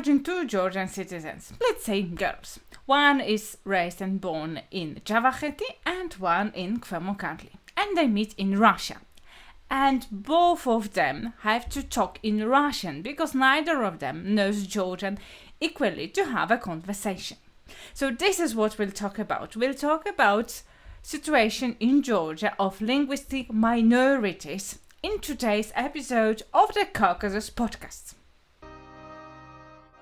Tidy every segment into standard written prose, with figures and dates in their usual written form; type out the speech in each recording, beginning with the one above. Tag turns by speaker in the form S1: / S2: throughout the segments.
S1: imagine two Georgian citizens, let's say girls. One is raised and born in Javakheti and one in Kvemo Kartli. And they meet in Russia. And both of them have to talk in Russian because neither of them knows Georgian equally to have a conversation. So this is what we'll talk about. We'll talk about situation in Georgia of linguistic minorities in today's episode of the Caucasus podcast.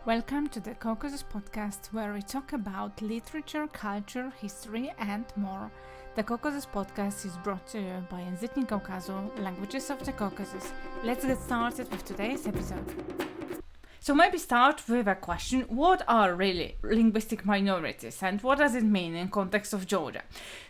S1: Welcome to the Caucasus podcast, where we talk about literature, culture, history and more. The Caucasus podcast is brought to you by Linguistic Caucasus, Languages of the Caucasus. Let's get started with today's episode. So maybe start with a question: what are really linguistic minorities and what does it mean in context of Georgia?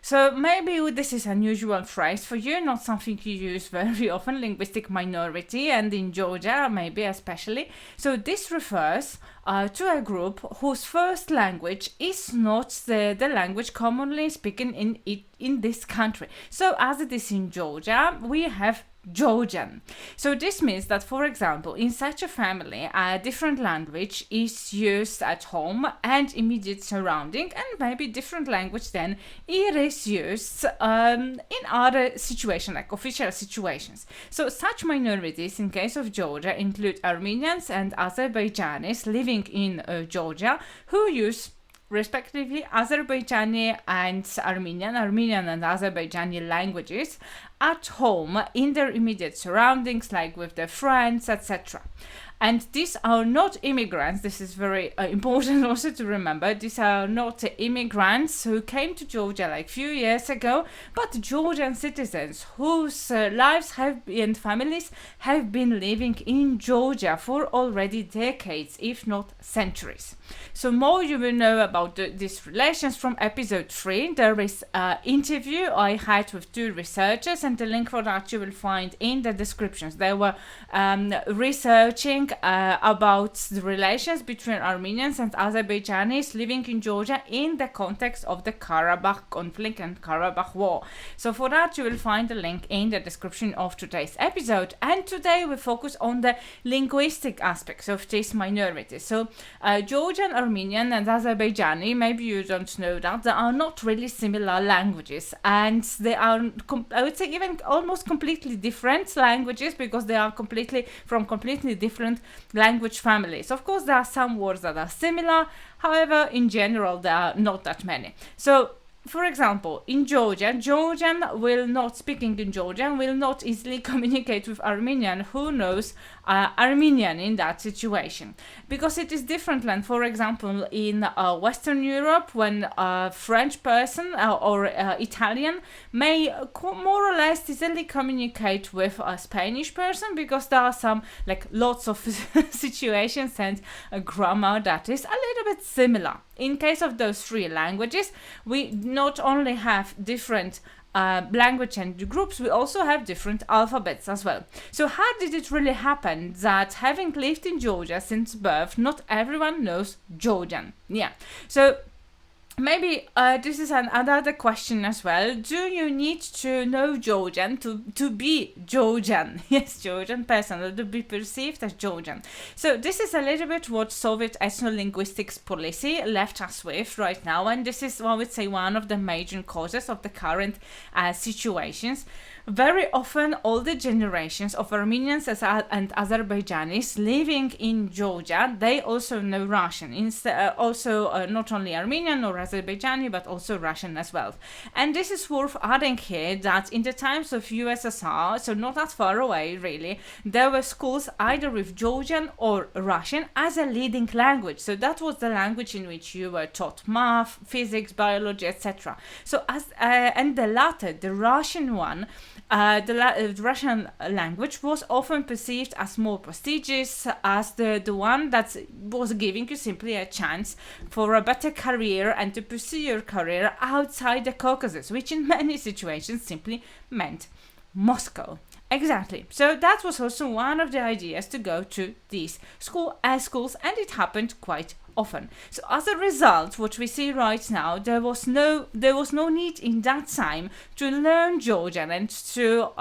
S1: So maybe this is an unusual phrase for you, not something you use very often, linguistic minority, and in Georgia maybe especially. So this refers to a group whose first language is not the language commonly spoken in this country. So as it is in Georgia, we have Georgian. So this means that, for example, in such a family, a different language is used at home and immediate surrounding, and maybe different language then it is used in other situations, like official situations. So such minorities in case of Georgia include Armenians and Azerbaijanis living in Georgia who use respectively Azerbaijani and Armenian and Azerbaijani languages at home in their immediate surroundings, like with their friends, etc. And these are not immigrants. This is very important also to remember. These are not immigrants who came to Georgia like few years ago, but Georgian citizens whose lives and families have been living in Georgia for already decades, if not centuries. So more you will know about these relations from episode 3. There is an interview I had with two researchers, and the link for that you will find in the descriptions. They were researching about the relations between Armenians and Azerbaijanis living in Georgia in the context of the Karabakh conflict and Karabakh war. So for that you will find the link in the description of today's episode. And today we focus on the linguistic aspects of these minorities. So Georgian, Armenian and Azerbaijani, maybe you don't know that, they are not really similar languages, and they are I would say even almost completely different languages because they are from completely different language families. Of course, there are some words that are similar, however, in general, there are not that many. So, for example, in Georgian speaking in Georgian will not easily communicate with Armenian who knows Armenian in that situation, because it is different than, for example, in Western Europe, when a French person or Italian may more or less easily communicate with a Spanish person, because there are some lots of situations and grammar that is a little bit similar. In case of those three languages, we not only have different language and groups, we also have different alphabets as well. So how did it really happen that, having lived in Georgia since birth, not everyone knows Georgian? Yeah. So maybe this is another question as well. Do you need to know Georgian to be Georgian? Yes, Georgian person, or to be perceived as Georgian. So this is a little bit what Soviet ethno-linguistics policy left us with right now, and this is, I would say, one of the major causes of the current situations. Very often, older generations of Armenians and Azerbaijanis living in Georgia, they also know Russian. Not only Armenian or Azerbaijani, but also Russian as well. And this is worth adding here that in the times of USSR, so not that far away really, there were schools either with Georgian or Russian as a leading language. So that was the language in which you were taught math, physics, biology, etc. So and the latter, the Russian one, the Russian language was often perceived as more prestigious, as the one that was giving you simply a chance for a better career and to pursue your career outside the Caucasus, which in many situations simply meant Moscow. Exactly. So that was also one of the ideas to go to these schools, and it happened quite often. So as a result, what we see right now, there was no need in that time to learn Georgian and to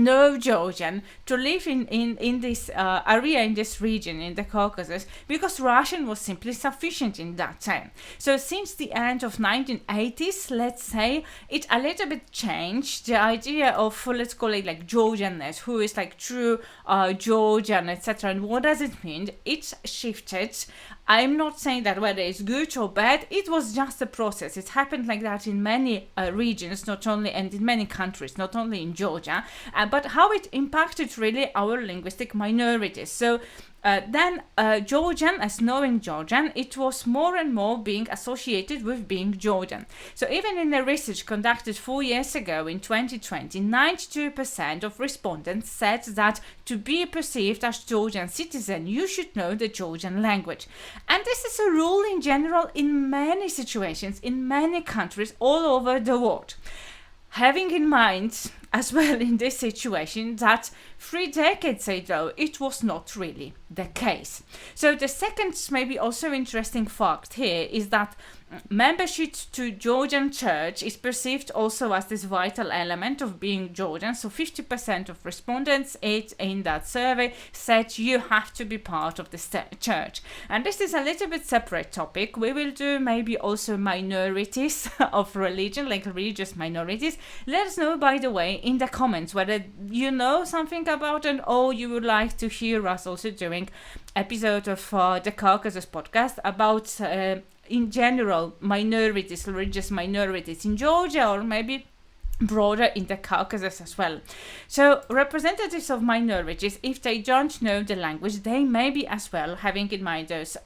S1: know Georgian, to live in this area, in this region, in the Caucasus, because Russian was simply sufficient in that time. So since the end of 1980s, let's say, it a little bit changed. The idea of, let's call it like Georgianness, who is like true Georgian, etc. And what does it mean? It shifted. I'm not saying that whether it's good or bad, it was just a process. It happened like that in many regions, not only, and in many countries, not only in Georgia, but how it impacted really our linguistic minorities. So then Georgian, as knowing Georgian, it was more and more being associated with being Georgian. So even in a research conducted 4 years ago in 2020, 92% of respondents said that to be perceived as Georgian citizen, you should know the Georgian language. And this is a rule in general in many situations, in many countries all over the world. Having in mind as well in this situation that 3 decades ago it was not really the case. So the second maybe also interesting fact here is that membership to Georgian church is perceived also as this vital element of being Georgian. So 50% of respondents in that survey said you have to be part of the church. And this is a little bit separate topic. We will do maybe also minorities of religion, like religious minorities. Let us know, by the way, in the comments whether you know something about it, or you would like to hear us also doing episode of the Caucasus podcast about in general minorities, religious minorities in Georgia, or maybe broader in the Caucasus as well. So representatives of minorities, if they don't know the language, they may be as well, having in mind those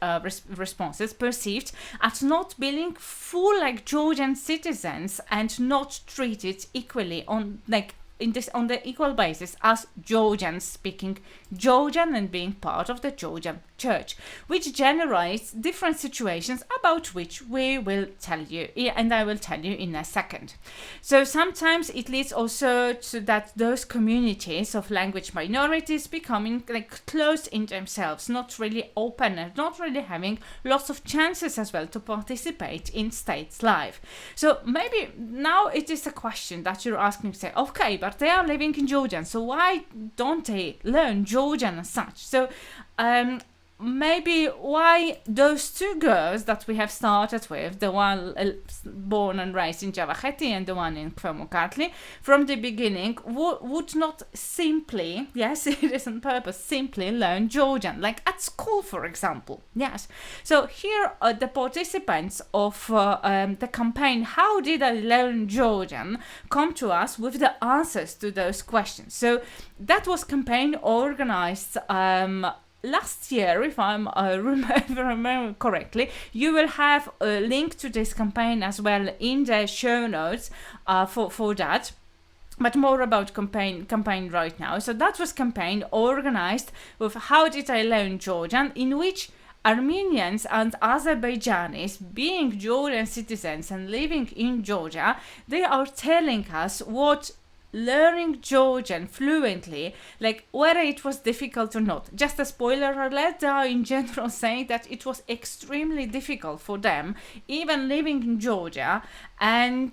S1: responses, perceived as not being full like Georgian citizens and not treated equally on the equal basis as Georgians speaking Georgian and being part of the Georgian church, which generates different situations about which we will tell you, and I will tell you in a second. So sometimes it leads also to that those communities of language minorities becoming like closed in themselves, not really open and not really having lots of chances as well to participate in state's life. So maybe now it is a question that you're asking, say, okay, but they are living in Georgian, so why don't they learn Georgian as such? So maybe why those 2 girls that we have started with, the one born and raised in Javakheti and the one in Kvemo Kartli, from the beginning would not simply, yes, it is on purpose, simply learn Georgian, like at school, for example. Yes. So here are the participants of the campaign, How Did I Learn Georgian, come to us with the answers to those questions. So that was campaign organized last year, if I remember correctly. You will have a link to this campaign as well in the show notes for that. But more about campaign right now. So that was campaign organized with How Did I Learn Georgian, in which Armenians and Azerbaijanis, being Georgian citizens and living in Georgia, they are telling us what learning Georgian fluently, like whether it was difficult or not. Just a spoiler alert, they are in general saying that it was extremely difficult for them, even living in Georgia, and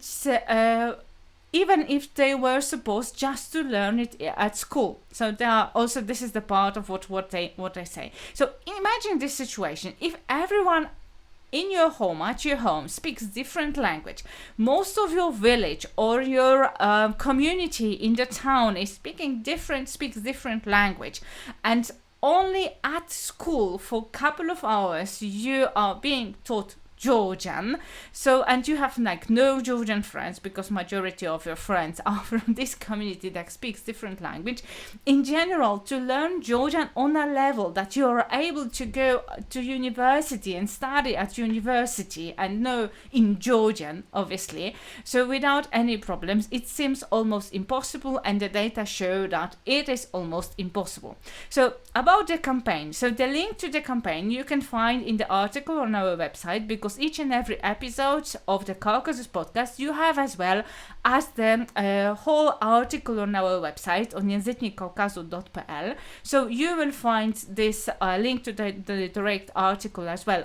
S1: even if they were supposed just to learn it at school. So they are also, this is the part of what they say. So imagine this situation: if everyone in your home, at your home, speaks different language, most of your village or your community in the town is speaks different language, and only at school for a couple of hours you are being taught Georgian. So, and you have like no Georgian friends because majority of your friends are from this community that speaks different language. In general, to learn Georgian on a level that you are able to go to university and study at university and know in Georgian, obviously, so without any problems, it seems almost impossible, and the data show that it is almost impossible. So about the campaign, so the link to the campaign you can find in the article on our website, because each and every episode of the Caucasus podcast you have as well as the whole article on our website on języknikaukazu.pl. So you will find this link to the direct article as well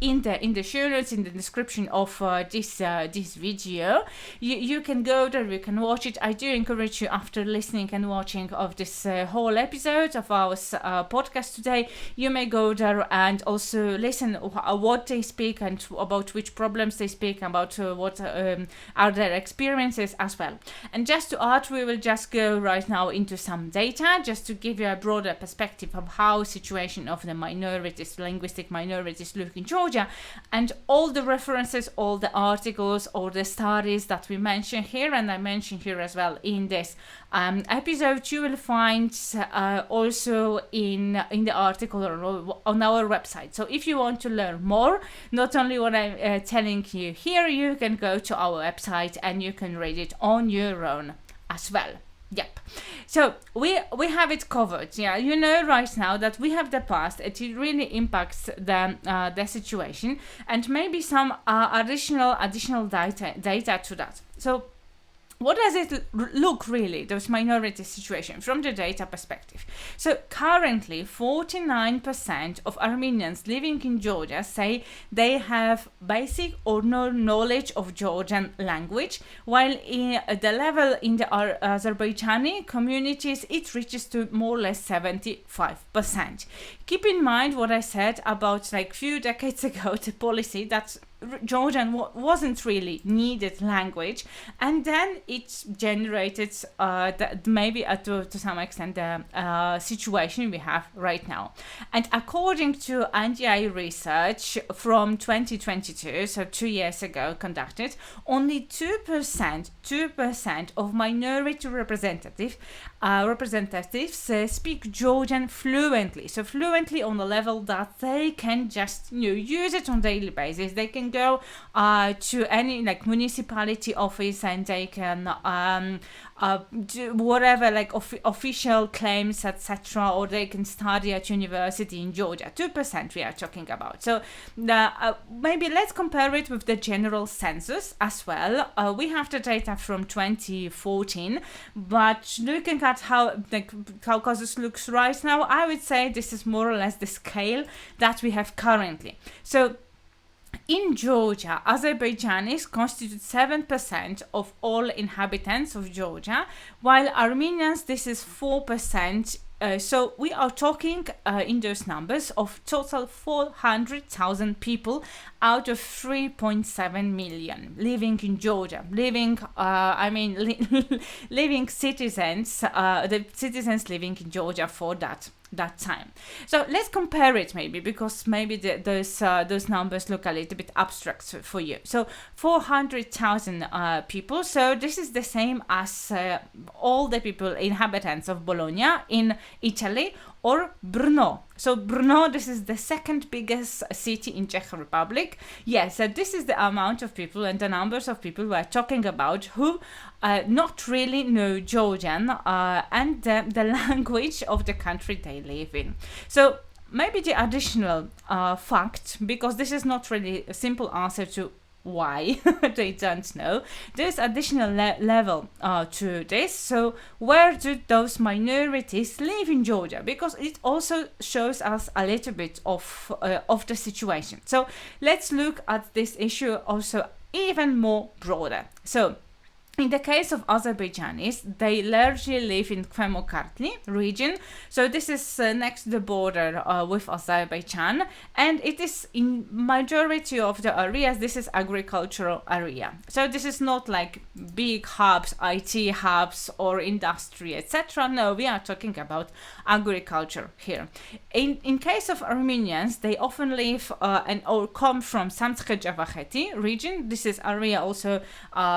S1: in the show notes, in the description of this video. You can go there, you can watch it. I do encourage you, after listening and watching of this whole episode of our podcast today, you may go there and also listen what they speak and about which problems they speak, about what are their experiences as well. And just to add, we will just go right now into some data just to give you a broader perspective of how situation of the minorities, linguistic minorities, look in Georgia, and all the references, all the articles, all the studies that we mention here, and I mention here as well in this episode, you will find also in the article on our website. So if you want to learn more, not only what I'm telling you here, you can go to our website and you can read it on your own as well. Yep. So we have it covered. Yeah, you know right now that we have the past. It really impacts the situation, and maybe some additional data to that. So what does it look really, those minority situation, from the data perspective? So currently 49% of Armenians living in Georgia say they have basic or no knowledge of Georgian language, while in the level in the Azerbaijani communities it reaches to more or less 75%. Keep in mind what I said about like few decades ago, the policy that Georgian wasn't really needed language, and then it generated maybe to some extent the situation we have right now. And according to NDI research from 2022, so 2 years ago conducted, only 2% of minority representatives speak Georgian fluently. So fluently on the level that they can just use it on daily basis. They can go to any like municipality office and they can do whatever like official claims, etc., or they can study at university in Georgia. 2% we are talking about. So maybe let's compare it with the general census as well. We have the data from 2014, but looking at how the Caucasus looks right now, I would say this is more or less the scale that we have currently. So in Georgia, Azerbaijanis constitute 7% of all inhabitants of Georgia, while Armenians, this is 4%. So we are talking in those numbers of total 400,000 people out of 3.7 million living in Georgia, living citizens, the citizens living in Georgia for that time. So let's compare it maybe, because maybe those numbers look a little bit abstract for you. So 400,000 people. So this is the same as all the inhabitants of Bologna in Italy, or Brno. So Brno, this is the second biggest city in Czech Republic. Yes, so this is the amount of people and the numbers of people we are talking about who not really know Georgian and the language of the country they live in. So maybe the additional fact, because this is not really a simple answer to why they don't know, there's additional level to this. So where do those minorities live in Georgia? Because it also shows us a little bit of the situation. So let's look at this issue also even more broader. So in the case of Azerbaijanis, they largely live in Kvemo Kartli region. So this is next to the border with Azerbaijan, and it is in majority of the areas, this is agricultural area. So this is not like big hubs, IT hubs or industry, etc. No, we are talking about agriculture here. In case of Armenians, they often live or come from Samtskhe Javakheti region. This is area also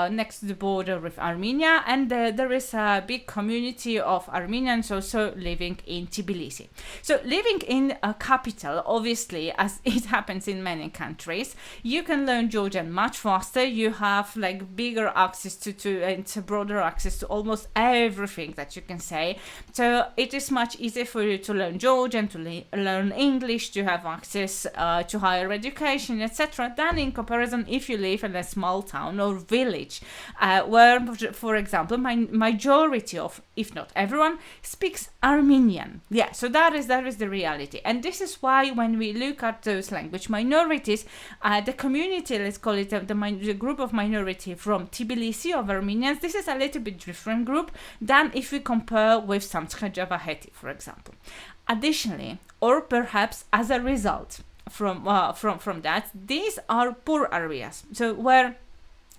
S1: next to the border with Armenia, and there is a big community of Armenians also living in Tbilisi. So living in a capital, obviously, as it happens in many countries, you can learn Georgian much faster. You have like bigger access to broader access to almost everything that you can say. So it is much easier for you to learn Georgian, to learn English, to have access to higher education, etc., than in comparison if you live in a small town or village where, for example, majority of, if not everyone, speaks Armenian. Yeah, so that is the reality. And this is why when we look at those language minorities, the community, let's call it the group of minority from Tbilisi of Armenians, this is a little bit different group than if we compare with Samtskhe Javakheti, for example. Additionally, or perhaps as a result from that, these are poor areas. So where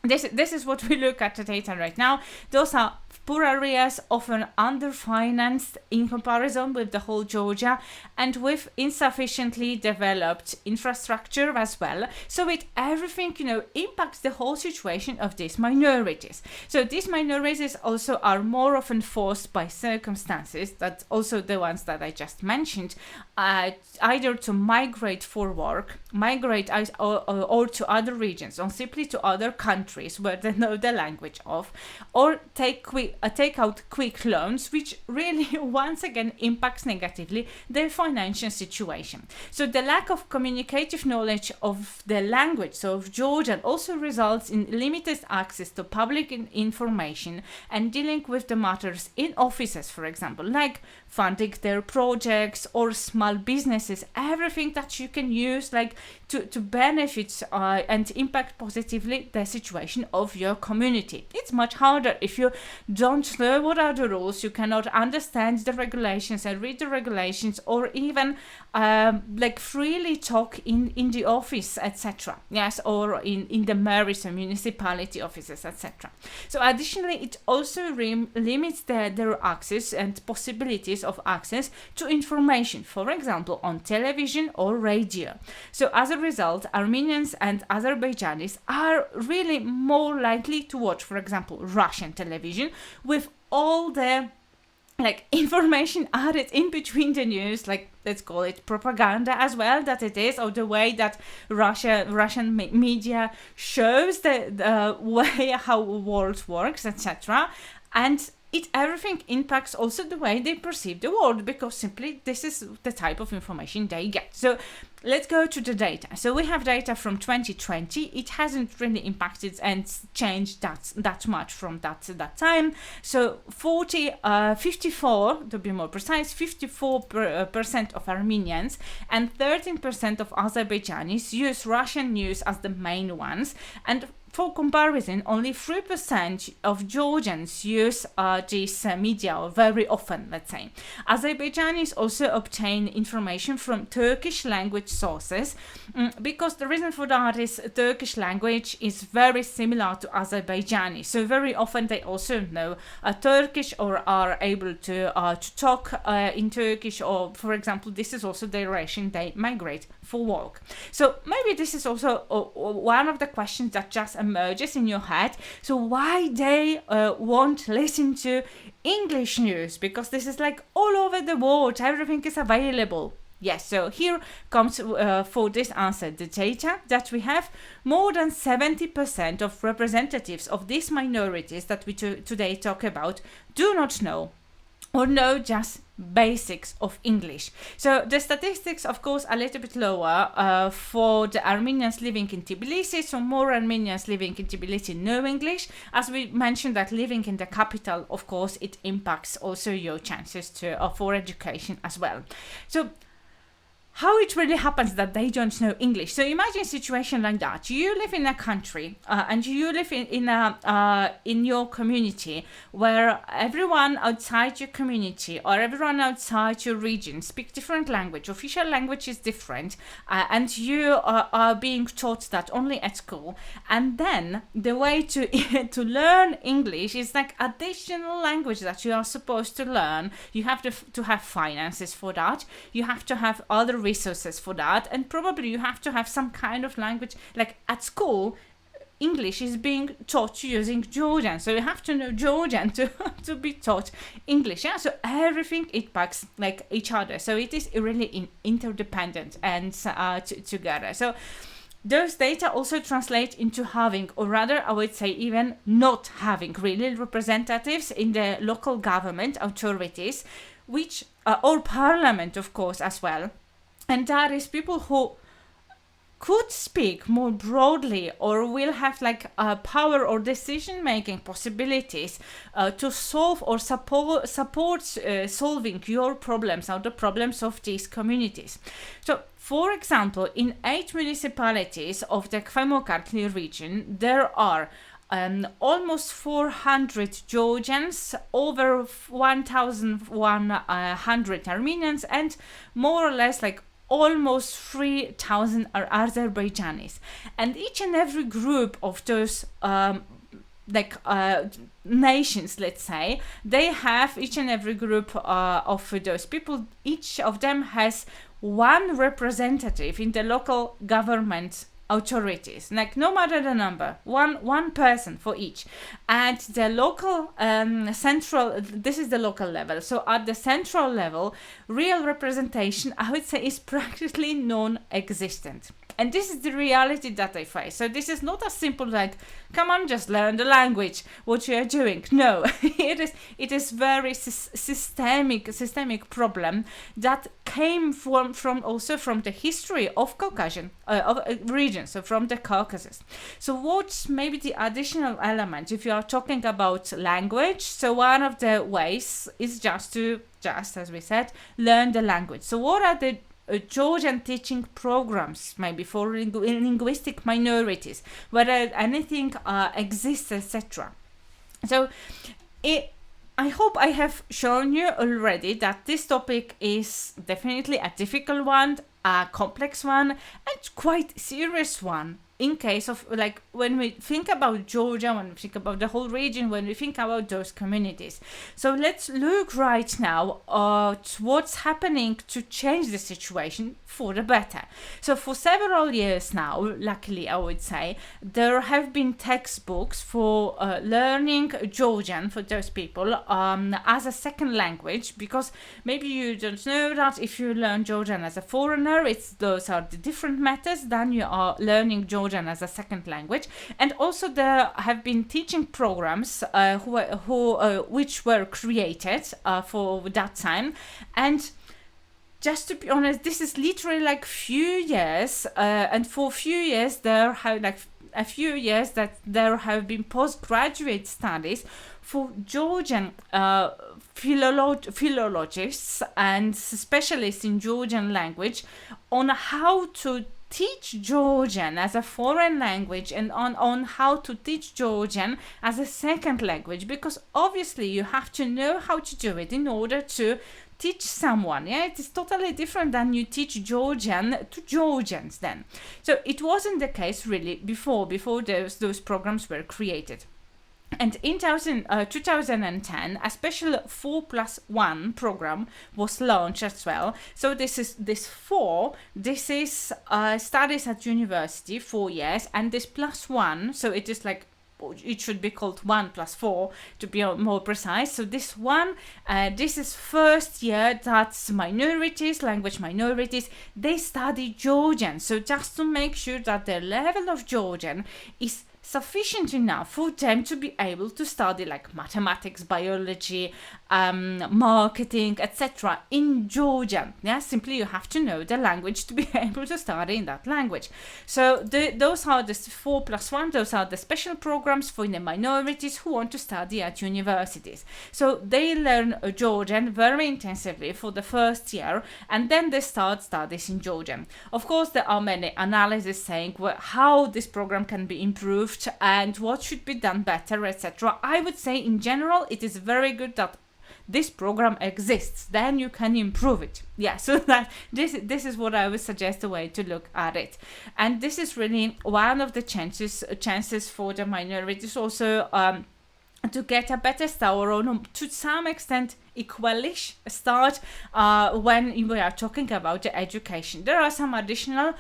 S1: this is what we look at the data right now. Those are poor areas, often underfinanced in comparison with the whole Georgia, and with insufficiently developed infrastructure as well. So everything, impacts the whole situation of these minorities. So these minorities also are more often forced by circumstances, that's also the ones that I just mentioned, either to migrate for work, or to other regions, or simply to other countries where they know the language of, or take out quick loans, which really once again impacts negatively their financial situation. So the lack of communicative knowledge of the language, so of Georgian, also results in limited access to public information and dealing with the matters in offices, for example, like funding their projects or small businesses, everything that you can use to benefit and impact positively the situation of your community. It's much harder if you don't know what are the rules, you cannot understand the regulations and read the regulations, or even freely talk in the office, etc. Yes, or in the mayor's and municipality offices, etc. So additionally, it also limits their access and possibilities of access to information, for example, on television or radio. So as a result, Armenians and Azerbaijanis are really more likely to watch, for example, Russian television, with all the information added in between the news, let's call it propaganda as well, that it is, or the way that Russian media shows the way how world works, etc. And everything impacts also the way they perceive the world, because simply this is the type of information they get. So let's go to the data. So we have data from 2020. It hasn't really impacted and changed that much from that time. So 54, to be more precise, 54% of Armenians and 13% of Azerbaijanis use Russian news as the main ones, and for comparison, only 3% of Georgians use this media very often, let's say. Azerbaijanis also obtain information from Turkish language sources, because the reason for that is Turkish language is very similar to Azerbaijani. So very often they also know Turkish, or are able to talk in Turkish, or for example, this is also the direction they migrate for work. So maybe this is also one of the questions that just emerges in your head. So why they won't listen to English news? Because this is all over the world, everything is available. Yes, so here comes for this answer the data that we have. More than 70% of representatives of these minorities that we today talk about do not know, or know just basics of English. So the statistics, of course, are a little bit lower for the Armenians living in Tbilisi. So more Armenians living in Tbilisi know English. As we mentioned, that living in the capital, of course, it impacts also your chances for education as well. So how it really happens that they don't know English. So imagine a situation like that. You live in a country and you live in your community where everyone outside your community or everyone outside your region speak different language. Official language is different, and you are being taught that only at school. And then the way to to learn English is additional language that you are supposed to learn. You have to have finances for that. You have to have other resources for that, and probably you have to have some kind of language. At school, English is being taught using Georgian, so you have to know Georgian to be taught English. Yeah, so everything impacts each other. So it is really interdependent and together. So those data also translate into having, or rather I would say even not having, really representatives in the local government authorities, which or parliament, of course, as well. And that is people who could speak more broadly or will have like power or decision making possibilities to solve or support solving your problems or the problems of these communities. So for example, in 8 municipalities of the Kvemo Kartli region, there are almost 400 Georgians, over 1,100 Armenians, and more or less like almost 3,000 are Azerbaijanis. And each and every group of those nations, let's say, they have each and every group of those people, each of them has one representative in the local government authorities, like no matter the number, one person for each. At the local central, this is the local level, so at the central level, real representation, I would say, is practically non-existent. And this is the reality that I face. So this is not as simple like, come on, just learn the language, what you are doing. No, it is very systemic problem that came from also from the history of Caucasian region, so from the Caucasus. So what's maybe the additional element if you are talking about language? So one of the ways is just as we said, learn the language. So what are the Georgian teaching programs, maybe for linguistic minorities, whether anything exists, etc. So I hope I have shown you already that this topic is definitely a difficult one, a complex one, and quite serious one. In case of, like, when we think about Georgia, when we think about the whole region, when we think about those communities. So let's look right now at what's happening to change the situation for the better. So for several years now, luckily I would say, there have been textbooks for learning Georgian for those people as a second language, because maybe you don't know that if you learn Georgian as a foreigner, those are the different methods than you are learning Georgian as a second language. And also there have been teaching programs which were created for that time. And just to be honest, this is literally like few years, and for a few years there have been postgraduate studies for Georgian philologists and specialists in Georgian language on how to teach Georgian as a foreign language and on how to teach Georgian as a second language, because obviously you have to know how to do it in order to teach someone. Yeah, it is totally different than you teach Georgian to Georgians then. So it wasn't the case really before those programs were created. And in 2010, a special 4+1 program was launched as well. So this is studies at university, 4 years, and this +1, so it is like, it should be called 1+4 to be more precise. So this is first year that language minorities, they study Georgian. So just to make sure that their level of Georgian is sufficient enough for them to be able to study like mathematics, biology, marketing, etc. in Georgian. Yeah, simply you have to know the language to be able to study in that language. So those are the 4+1, those are the special programs for the minorities who want to study at universities. So they learn Georgian very intensively for the first year, and then they start studies in Georgian. Of course, there are many analyses saying how this program can be improved and what should be done better, etc. I would say in general it is very good that this program exists, then you can improve it. Yeah, so that this is what I would suggest a way to look at it. And this is really one of the chances for the minorities also to get a better start, or to some extent equalish start when we are talking about the education. There are some additional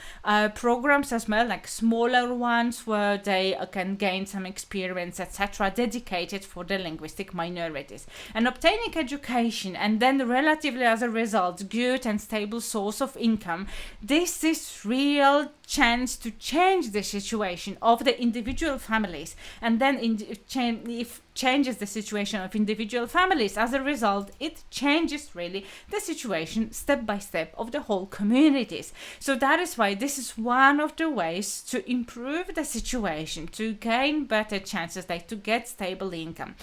S1: programs as well, like smaller ones where they can gain some experience, etc., dedicated for the linguistic minorities. And obtaining education and then relatively as a result good and stable source of income, this is real chance to change the situation of the individual families, and then if changes the situation of individual families, as a result result, it changes really the situation step by step of the whole communities. So that is why this is one of the ways to improve the situation, to gain better chances, like to get stable income,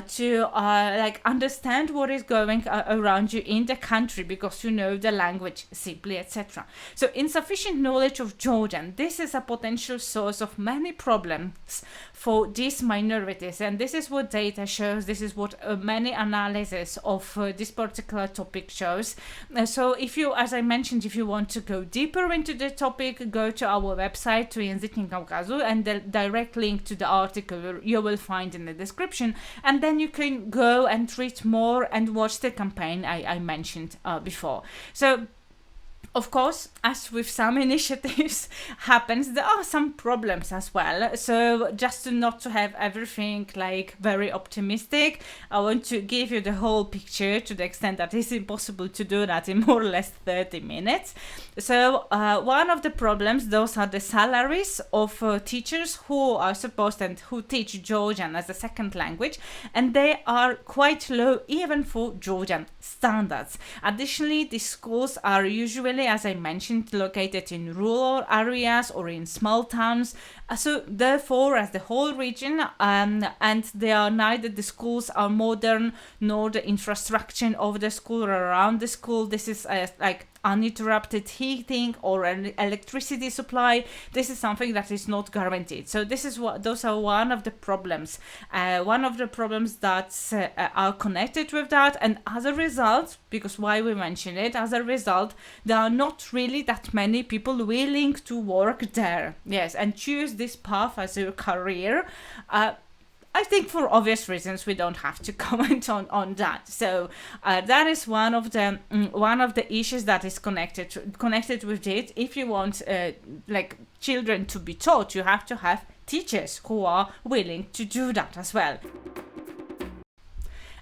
S1: to like understand what is going around you in the country because you know the language simply, etc. So insufficient knowledge of Georgian, this is a potential source of many problems for these minorities, and this is what data shows, this is what many analysis of this particular topic shows. So if you, as I mentioned, if you want to go deeper into the topic, go to our website, to Językiem Kaukazu, and the direct link to the article you will find in the description, and then you can go and read more and watch the campaign I mentioned before. So of course, as with some initiatives happens, there are some problems as well. So just not to have everything like very optimistic, I want to give you the whole picture to the extent that it's impossible to do that in more or less 30 minutes. So one of the problems, those are the salaries of teachers who are supposed and who teach Georgian as a second language, and they are quite low even for Georgian standards. Additionally, the schools are usually, as I mentioned, located in rural areas or in small towns. So therefore, as the whole region, and they are neither the schools are modern nor the infrastructure of the school or around the school. This is like uninterrupted heating or an electricity supply. This is something that is not guaranteed. So this is those are one of the problems. One of the problems that are connected with that, and as a result, because why we mention it, as a result, there are not really that many people willing to work there. Yes, and choose this path as a career. I think for obvious reasons we don't have to comment on that. So that is one of the issues that is connected with it. If you want like children to be taught, you have to have teachers who are willing to do that as well.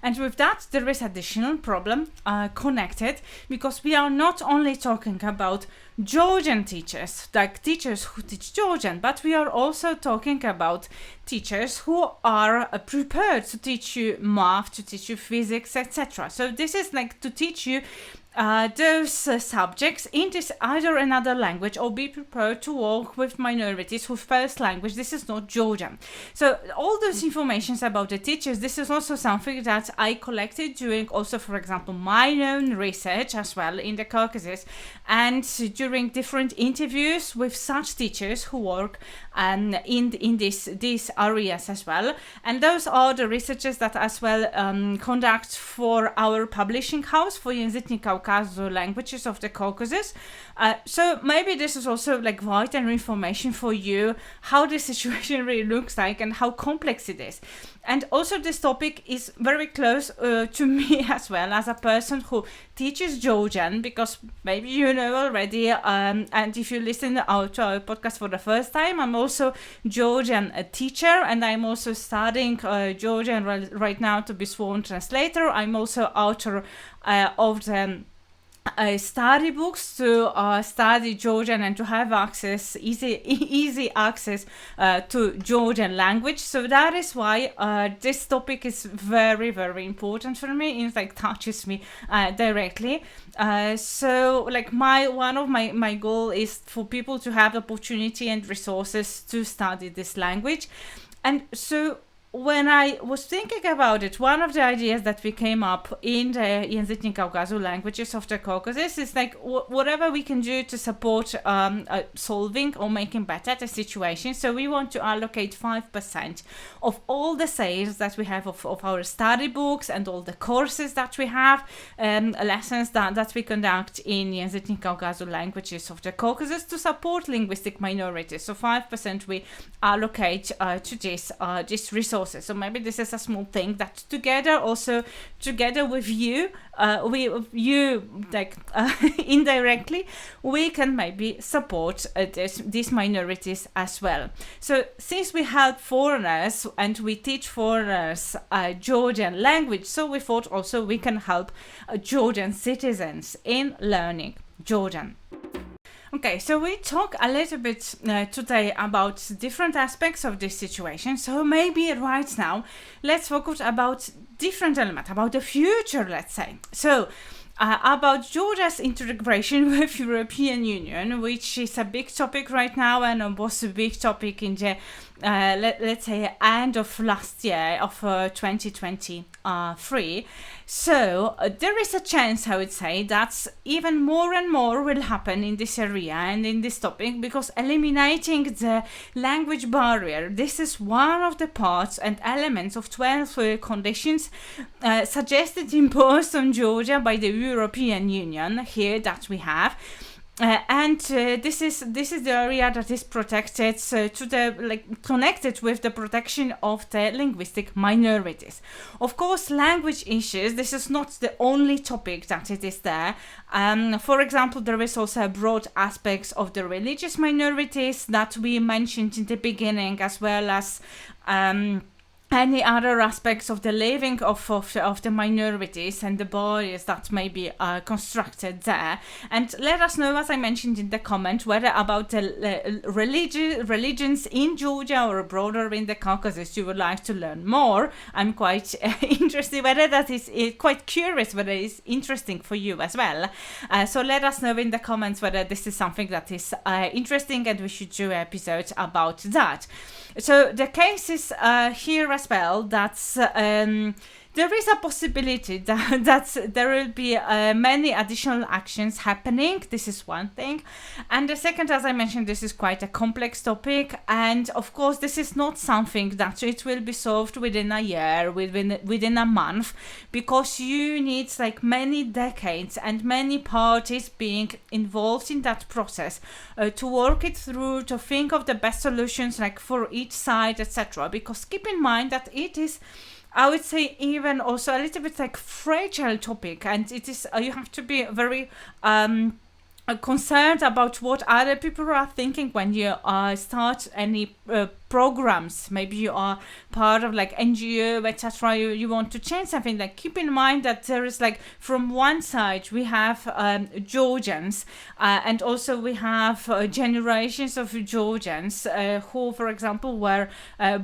S1: And with that, there is additional problem connected, because we are not only talking about Georgian teachers, like teachers who teach Georgian, but we are also talking about teachers who are prepared to teach you math, to teach you physics, etc. So this is like to teach you those subjects in this either another language, or be prepared to work with minorities whose first language this is not Georgian. So all those informations about the teachers, this is also something that I collected during also, for example, my own research as well in the Caucasus, and during different interviews with such teachers who work in these areas as well. And those are the researchers that as well conduct for our publishing house, for Językiem Kaukazu, Languages of the Caucasus. So maybe this is also like vital information for you, how the situation really looks like and how complex it is. And also this topic is very close to me as well, as a person who teaches Georgian, because maybe you know already, and if you listen to our podcast for the first time, I'm also Georgian teacher, and I'm also studying Georgian right now to be sworn translator. I'm also author of the study books to study Georgian and to have access, easy access to Georgian language. So that is why this topic is very, very important for me. In fact, touches me directly. So like one of my goal is for people to have opportunity and resources to study this language. And so when I was thinking about it, one of the ideas that we came up in the Językiem Kaukazu, Languages of the Caucasus, is like whatever we can do to support solving or making better the situation. So we want to allocate 5% of all the sales that we have of our study books and all the courses that we have, lessons that we conduct in Językiem Kaukazu, Languages of the Caucasus, to support linguistic minorities. So 5% we allocate to this resource. So maybe this is a small thing that together with you, indirectly, we can maybe support these minorities as well. So since we help foreigners and we teach foreigners Georgian language, so we thought also we can help Georgian citizens in learning Georgian. Okay, so we talk a little bit today about different aspects of this situation. So maybe right now, let's focus about different element, about the future, let's say. So about Georgia's integration with European Union, which is a big topic right now and was a big topic in the let's say end of last year of 2023. So there is a chance, I would say, that even more and more will happen in this area and in this topic, because eliminating the language barrier, this is one of the parts and elements of 12 conditions suggested imposed on Georgia by the European Union here that we have. And this is the area that is protected to the connected with the protection of the linguistic minorities. Of course, language issues, this is not the only topic that it is there. For example, there is also a broad aspects of the religious minorities that we mentioned in the beginning, as well as any other aspects of the living of the minorities and the barriers that may be constructed there. And let us know, as I mentioned in the comment, whether about the religions in Georgia or broader in the Caucasus you would like to learn more. I'm quite interested whether that is quite curious, whether it's interesting for you as well. So let us know in the comments whether this is something that is interesting and we should do episodes about that. So the case is here as well that there is a possibility that there will be many additional actions happening. This is one thing. And the second, as I mentioned, this is quite a complex topic. And of course, this is not something that it will be solved within a year, within a month, because you need many decades and many parties being involved in that process to work it through, to think of the best solutions for each side, etc. Because keep in mind that it is, I would say, even also a little bit fragile topic, and it is you have to be very concerned about what other people are thinking when you start any programs. Maybe you are part of NGO, etc. You want to change something. Keep in mind that there is from one side we have Georgians and also we have generations of Georgians who, for example, were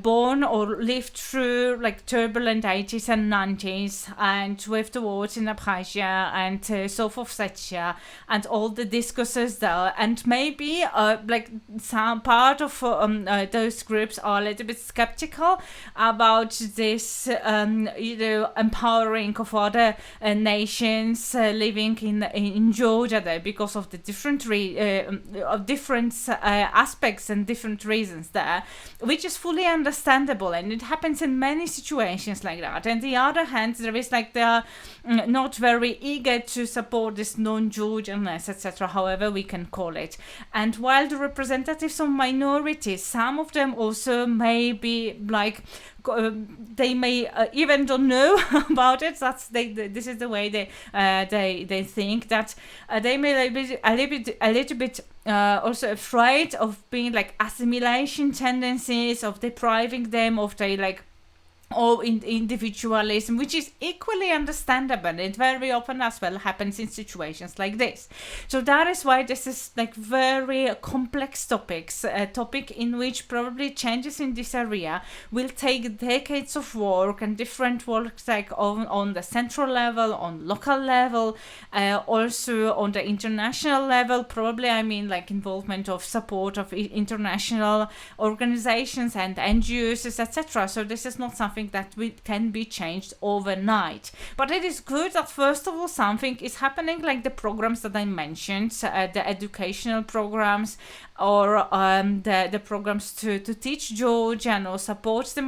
S1: born or lived through turbulent 80s and 90s, and with the wars in Abkhazia and South Ossetia and all the discourses there, and maybe some part of those groups are a little bit skeptical about this empowering of other nations living in Georgia there, because of the different aspects and different reasons there, which is fully understandable, and it happens in many situations like that. And the other hand, there is they are not very eager to support this non-Georgianness, etc., however we can call it. And while the representatives of minorities, some of them also may be they may even don't know about it. This is the way they think, that they may be a little bit also afraid of being assimilation tendencies, of depriving them of their or individualism, which is equally understandable. It very often as well happens in situations like this. So that is why this is very complex topics, a topic in which probably changes in this area will take decades of work, and different works on the central level, on local level, also on the international level, probably involvement of support of international organizations and NGOs, etc. So this is not something that can be changed overnight. But it is good that first of all something is happening, like the programs that I mentioned, the educational programs, or the programs to teach Georgian or support the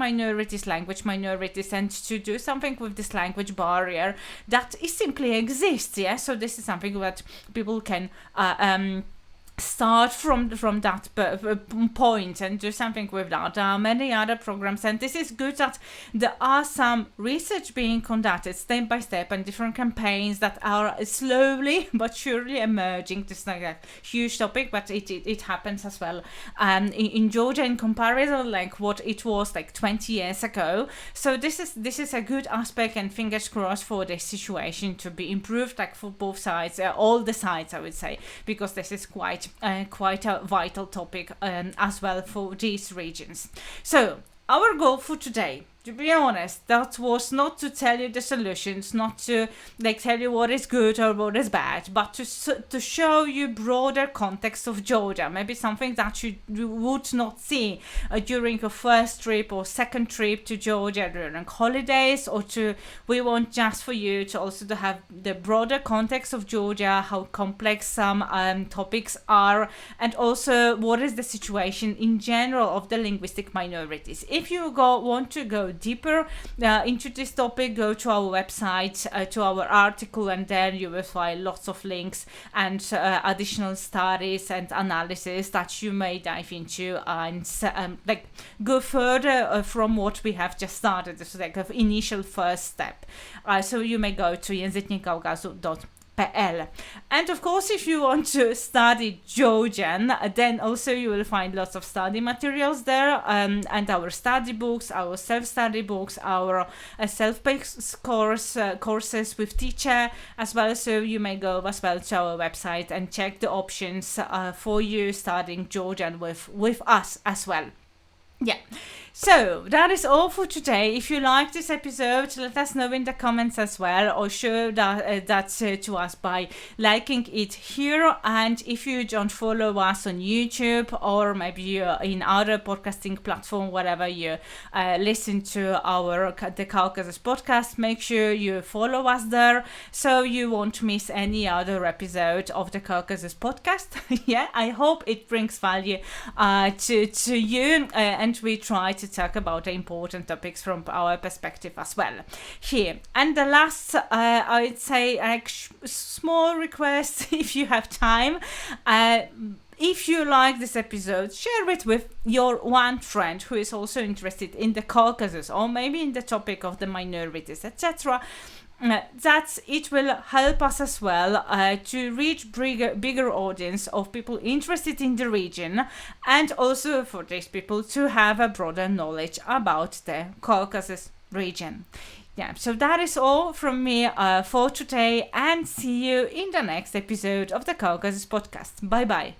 S1: language minorities, and to do something with this language barrier that simply exists. Yeah, so this is something that people can start from that point and do something with that. There are many other programs, and this is good that there are some research being conducted step by step, and different campaigns that are slowly but surely emerging. This is a huge topic, but it happens as well in Georgia in comparison what it was 20 years ago. So this is a good aspect, and fingers crossed for this situation to be improved for both sides, all the sides, I would say, because this is quite a vital topic as well for these regions. So our goal for today To be honest, that was not to tell you the solutions, not to like tell you what is good or what is bad, but to show you broader context of Georgia, maybe something that you would not see during your first trip or second trip to Georgia during holidays, or we want just for you to also to have the broader context of Georgia, how complex some topics are, and also what is the situation in general of the linguistic minorities. If you want to go deeper into this topic, go to our website, to our article, and then you will find lots of links and additional studies and analysis that you may dive into and like go further from what we have just started. This is like an initial first step. So you may go to języknikaukazu.pl. And of course, if you want to study Georgian, then also you will find lots of study materials there, and our study books, our self-study books, our self-paced courses with teacher as well. So you may go as well to our website and check the options for you studying Georgian with us as well. Yeah. So that is all for today. If you like this episode, let us know in the comments as well, or show that to us by liking it here. And if you don't follow us on YouTube, or maybe in other podcasting platform, wherever you listen to the Caucasus podcast, make sure you follow us there so you won't miss any other episode of the Caucasus podcast. Yeah, I hope it brings value to you, and we try to talk about the important topics from our perspective as well here. And the last, I'd say, small request, if you have time, if you like this episode, share it with your one friend who is also interested in the Caucasus, or maybe in the topic of the minorities, etc. That it will help us as well to reach bigger audience of people interested in the region, and also for these people to have a broader knowledge about the Caucasus region. Yeah, so that is all from me for today, and see you in the next episode of the Caucasus podcast. Bye bye.